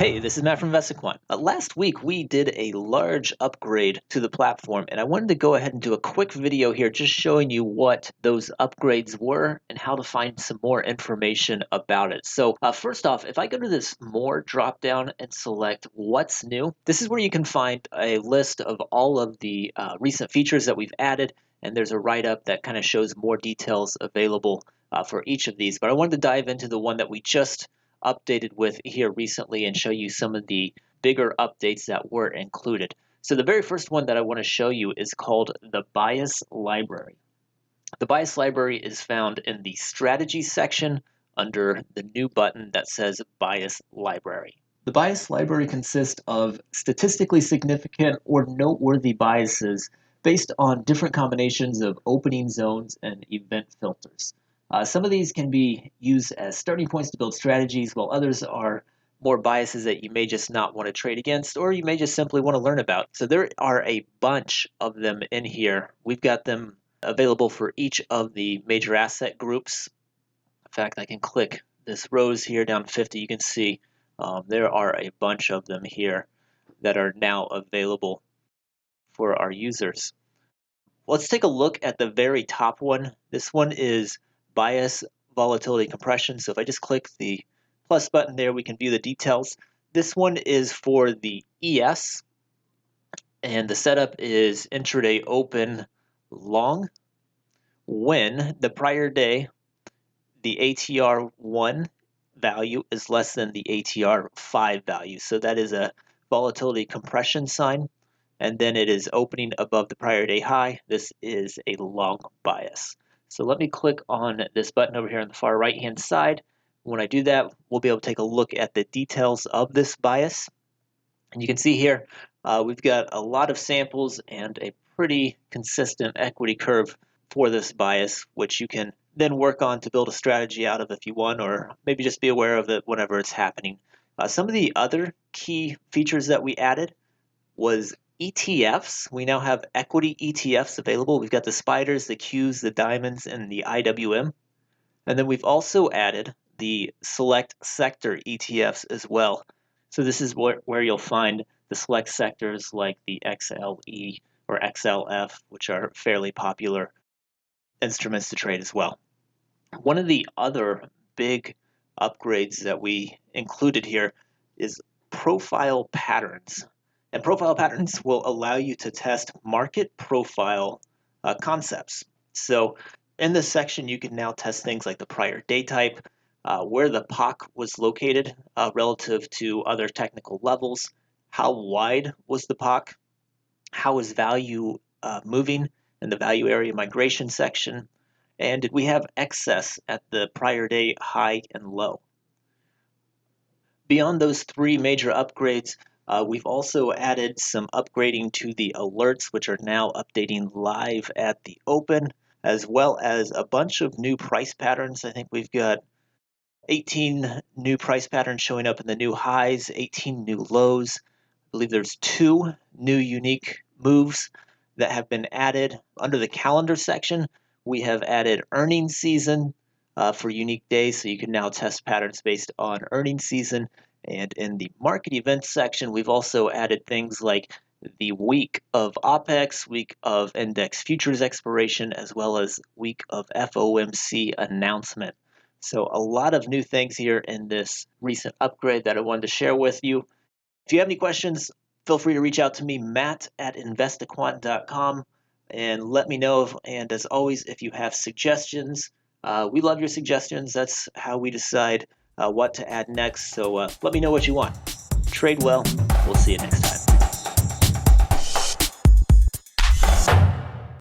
Hey, this is Matt from VestaQuant. Last week we did a large upgrade to the platform, and I wanted to go ahead and do a quick video here just showing you what those upgrades were and how to find some more information about it. So first off, if I go to this More drop-down and select What's New, this is where you can find a list of all of the recent features that we've added, and there's a write-up that kind of shows more details available for each of these. But I wanted to dive into the one that we just updated with here recently and show you some of the bigger updates that were included. So the very first one that I want to show you is called the Bias Library. The Bias Library is found in the Strategy section under the new button that says Bias Library. The Bias Library consists of statistically significant or noteworthy biases based on different combinations of opening zones and event filters. Some of these can be used as starting points to build strategies, while others are more biases that you may just not want to trade against, or you may just simply want to learn about. So there are a bunch of them in here. We've got them available for each of the major asset groups. In fact, I can click this rows here down 50. You can see there are a bunch of them here that are now available for our users. Let's take a look at the very top one. This one is Bias Volatility Compression. So if I just click the plus button there, we can view the details. This one is for the ES, and the setup is intraday open long when the prior day the ATR1 value is less than the ATR5 value. So that is a volatility compression sign, and then it is opening above the prior day high. This is a long bias. So let me click on this button over here on the far right hand side. When I do that, we'll be able to take a look at the details of this bias. And you can see here, we've got a lot of samples and a pretty consistent equity curve for this bias, which you can then work on to build a strategy out of if you want, or maybe just be aware of it whenever it's happening. Some of the other key features that we added was ETFs. We now have equity ETFs available. We've got the spiders, the Qs, the diamonds, and the IWM. And then we've also added the select sector ETFs as well. So this is where you'll find the select sectors like the XLE or XLF, which are fairly popular instruments to trade as well. One of the other big upgrades that we included here is profile patterns. And profile patterns will allow you to test market profile concepts. So in this section, you can now test things like the prior day type, where the POC was located relative to other technical levels, how wide was the POC, how is value moving in the value area migration section, and did we have excess at the prior day high and low. Beyond those three major upgrades, we've also added some upgrading to the alerts, which are now updating live at the open, as well as a bunch of new price patterns. I think we've got 18 new price patterns showing up in the new highs, 18 new lows. I believe there's 2 new unique moves that have been added. Under the calendar section, we have added earnings season for unique days, so you can now test patterns based on earnings season. And in the market events section, we've also added things like the week of OPEX, week of index futures expiration, as well as week of FOMC announcement. So a lot of new things here in this recent upgrade that I wanted to share with you. If you have any questions, feel free to reach out to me, matt@investaquant.com, and let me know. And as always, if you have suggestions, we love your suggestions. That's how we decide what to add next. So let me know what you want. Trade well. We'll see you next time.